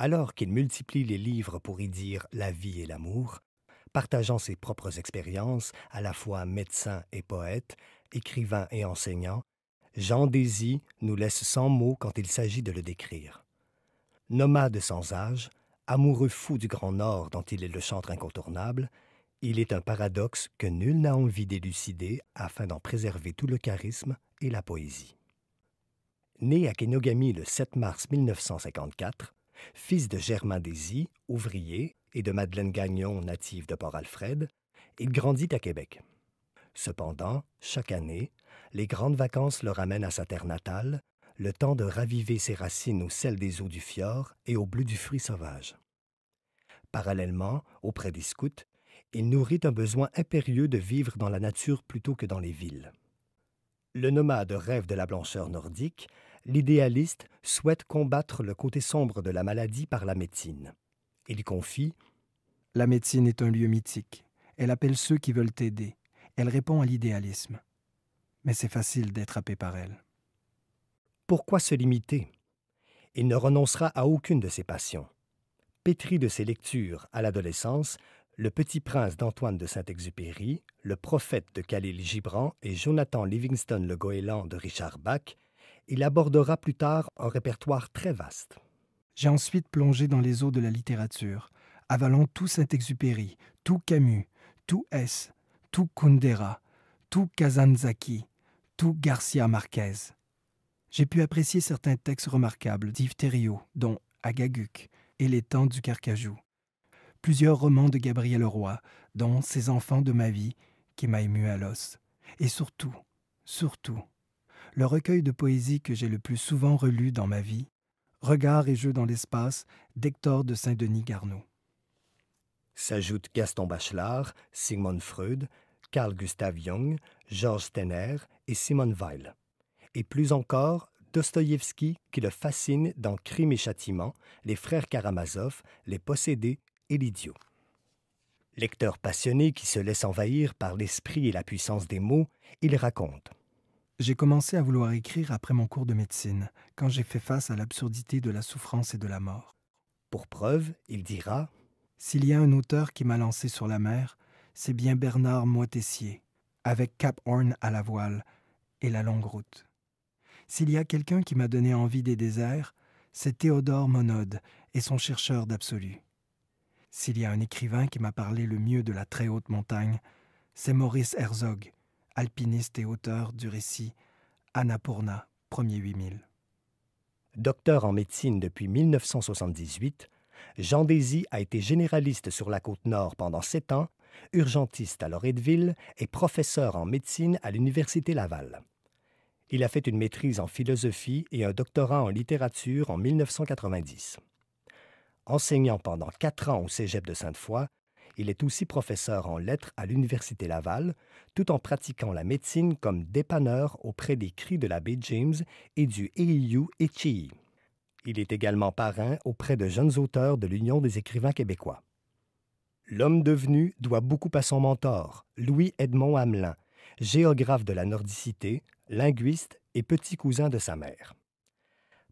Alors qu'il multiplie les livres pour y dire la vie et l'amour, partageant ses propres expériences, à la fois médecin et poète, écrivain et enseignant, Jean Désy nous laisse sans mots quand il s'agit de le décrire. Nomade sans âge, amoureux fou du Grand Nord dont il est le chantre incontournable, il est un paradoxe que nul n'a envie d'élucider afin d'en préserver tout le charisme et la poésie. Né à Kenogami le 7 mars 1954, fils de Germain Désy, ouvrier, et de Madeleine Gagnon, native de Port-Alfred, il grandit à Québec. Cependant, chaque année, les grandes vacances le ramènent à sa terre natale, le temps de raviver ses racines au sel des eaux du fjord et au bleu du fruit sauvage. Parallèlement, auprès des scouts, il nourrit un besoin impérieux de vivre dans la nature plutôt que dans les villes. Le nomade rêve de la blancheur nordique, l'idéaliste souhaite combattre le côté sombre de la maladie par la médecine. Il confie « La médecine est un lieu mythique. Elle appelle ceux qui veulent aider. Elle répond à l'idéalisme. Mais c'est facile d'être happé par elle. » Pourquoi se limiter? Il ne renoncera à aucune de ses passions. Pétri de ses lectures à l'adolescence, Le Petit Prince d'Antoine de Saint-Exupéry, Le Prophète de Khalil Gibran et Jonathan Livingston le Goéland de Richard Bach, il abordera plus tard un répertoire très vaste. J'ai ensuite plongé dans les eaux de la littérature, avalant tout Saint-Exupéry, tout Camus, tout Hess, tout Kundera, tout Kazantzakis, tout Garcia Marquez. J'ai pu apprécier certains textes remarquables d'Yves Thériault, dont Agaguk et Les Temps du Carcajou. Plusieurs romans de Gabriel Leroy, dont Ces enfants de ma vie, qui m'a ému à l'os. Et surtout, le recueil de poésie que j'ai le plus souvent relu dans ma vie, Regards et jeux dans l'espace d'Hector de Saint-Denis Garneau. S'ajoutent Gaston Bachelard, Sigmund Freud, Carl Gustav Jung, Georges Steiner et Simone Weil. Et plus encore, Dostoïevski qui le fascine dans Crime et Châtiment, Les Frères Karamazov, Les Possédés et L'Idiot. Lecteur passionné qui se laisse envahir par l'esprit et la puissance des mots, il raconte. J'ai commencé à vouloir écrire après mon cours de médecine, quand j'ai fait face à l'absurdité de la souffrance et de la mort. Pour preuve, il dira « S'il y a un auteur qui m'a lancé sur la mer, c'est bien Bernard Moitessier, avec Cap Horn à la voile et La Longue Route. S'il y a quelqu'un qui m'a donné envie des déserts, c'est Théodore Monod et son chercheur d'absolu. S'il y a un écrivain qui m'a parlé le mieux de la très haute montagne, c'est Maurice Herzog, alpiniste et auteur du récit Annapurna, premier 8000. Docteur en médecine depuis 1978, Jean Désy a été généraliste sur la Côte-Nord pendant 7 ans, urgentiste à Loretteville et professeur en médecine à l'Université Laval. Il a fait une maîtrise en philosophie et un doctorat en littérature en 1990. Enseignant pendant 4 ans au Cégep de Sainte-Foy, il est aussi professeur en lettres à l'Université Laval, tout en pratiquant la médecine comme dépanneur auprès des cris de la baie James et du Eiu Etchii. Il est également parrain auprès de jeunes auteurs de l'Union des écrivains québécois. L'homme devenu doit beaucoup à son mentor, Louis-Edmond Hamelin, géographe de la nordicité, linguiste et petit cousin de sa mère.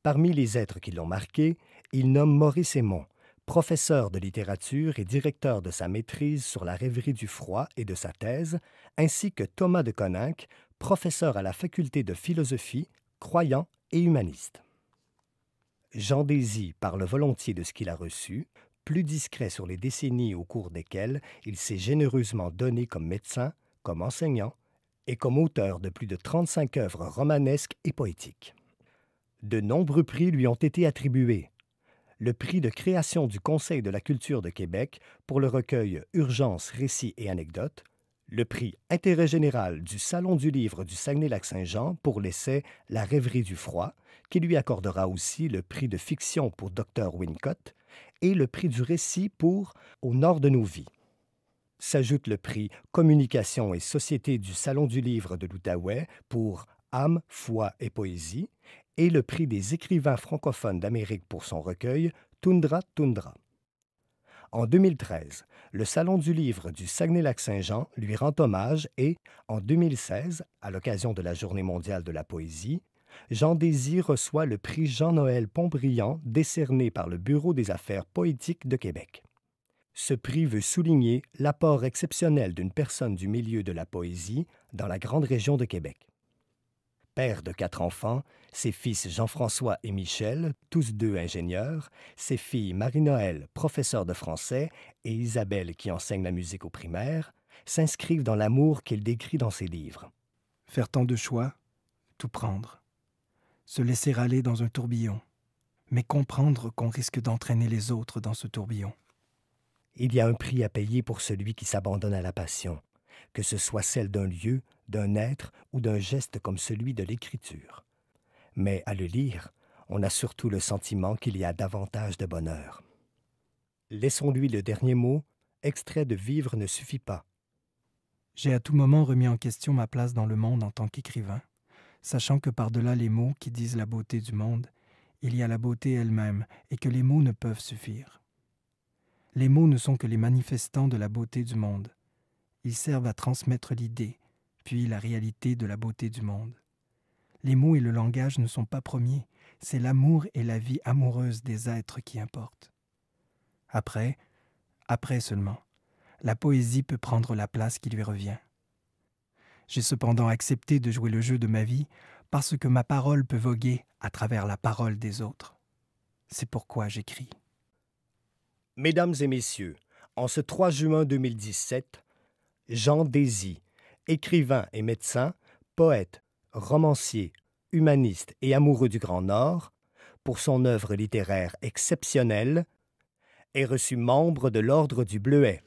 Parmi les êtres qui l'ont marqué, il nomme Maurice Aymon, professeur de littérature et directeur de sa maîtrise sur la rêverie du froid et de sa thèse, ainsi que Thomas de Coninck, professeur à la faculté de philosophie, croyant et humaniste. Jean Désy parle volontiers de ce qu'il a reçu, plus discret sur les décennies au cours desquelles il s'est généreusement donné comme médecin, comme enseignant et comme auteur de plus de 35 œuvres romanesques et poétiques. De nombreux prix lui ont été attribués. Le prix de création du Conseil de la culture de Québec pour le recueil Urgence, récits et anecdotes, le prix Intérêt général du Salon du livre du Saguenay-Lac-Saint-Jean pour l'essai La rêverie du froid, qui lui accordera aussi le prix de fiction pour Dr. Wincott et le prix du récit pour Au nord de nos vies. S'ajoute le prix Communication et société du Salon du livre de l'Outaouais pour Âme, foi et poésie et le prix des écrivains francophones d'Amérique pour son recueil Toundra Toundra. En 2013, le Salon du livre du Saguenay-Lac-Saint-Jean lui rend hommage et, en 2016, à l'occasion de la Journée mondiale de la poésie, Jean Désy reçoit le prix Jean-Noël Pontbriand décerné par le Bureau des affaires poétiques de Québec. Ce prix veut souligner l'apport exceptionnel d'une personne du milieu de la poésie dans la grande région de Québec. Père de 4 enfants, ses fils Jean-François et Michel, tous 2 ingénieurs, ses filles Marie-Noël, professeure de français, et Isabelle, qui enseigne la musique au primaire, s'inscrivent dans l'amour qu'il décrit dans ses livres. Faire tant de choix, tout prendre. Se laisser aller dans un tourbillon, mais comprendre qu'on risque d'entraîner les autres dans ce tourbillon. Il y a un prix à payer pour celui qui s'abandonne à la passion, que ce soit celle d'un lieu, d'un être ou d'un geste comme celui de l'écriture. Mais à le lire, on a surtout le sentiment qu'il y a davantage de bonheur. Laissons-lui le dernier mot, extrait de Vivre ne suffit pas. J'ai à tout moment remis en question ma place dans le monde en tant qu'écrivain, sachant que par-delà les mots qui disent la beauté du monde, il y a la beauté elle-même et que les mots ne peuvent suffire. Les mots ne sont que les manifestants de la beauté du monde. Ils servent à transmettre l'idée, puis la réalité de la beauté du monde. Les mots et le langage ne sont pas premiers, c'est l'amour et la vie amoureuse des êtres qui importent. Après seulement, la poésie peut prendre la place qui lui revient. J'ai cependant accepté de jouer le jeu de ma vie parce que ma parole peut voguer à travers la parole des autres. C'est pourquoi j'écris. Mesdames et messieurs, en ce 3 juin 2017, Jean Désy, écrivain et médecin, poète, romancier, humaniste et amoureux du Grand Nord, pour son œuvre littéraire exceptionnelle, est reçu membre de l'Ordre du Bleuet.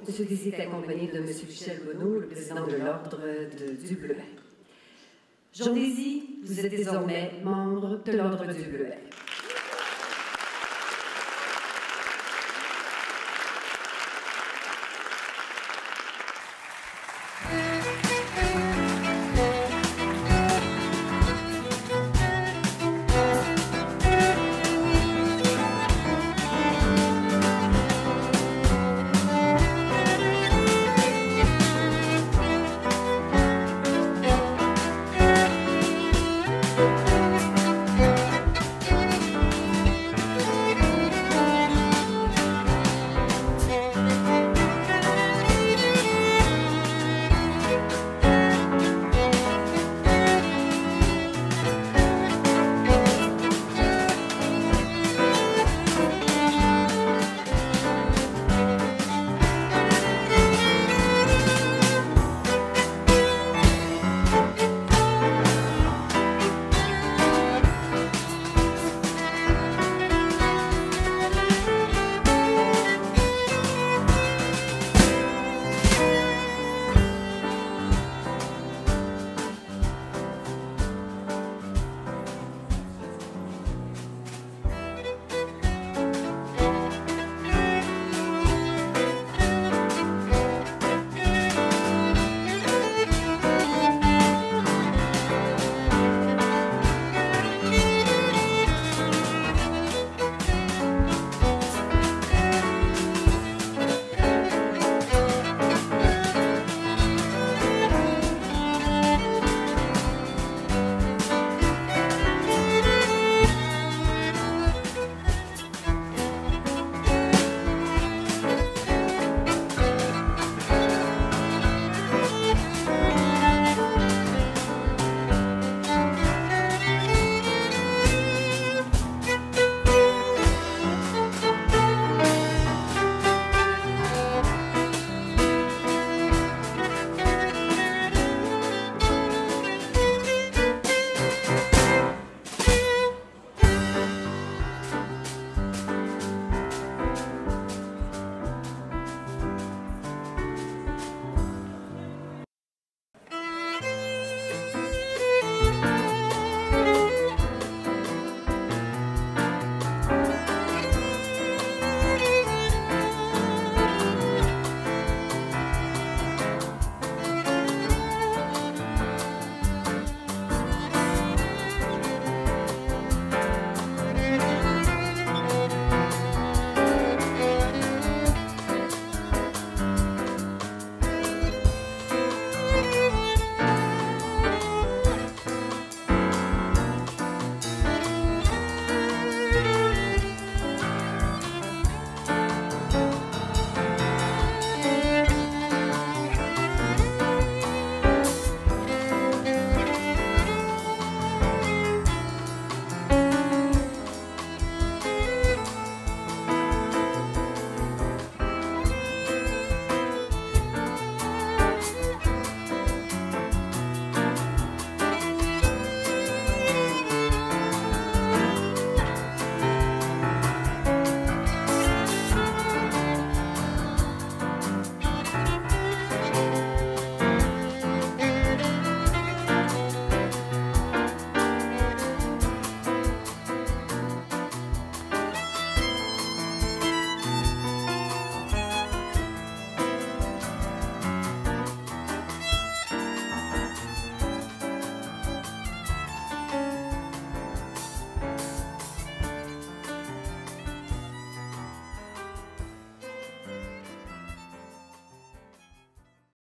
M. Désy est accompagné de M. Michel Bonneau, le président de l'Ordre du Bleuet. Jean Désy, vous êtes désormais membre de l'Ordre du Bleuet.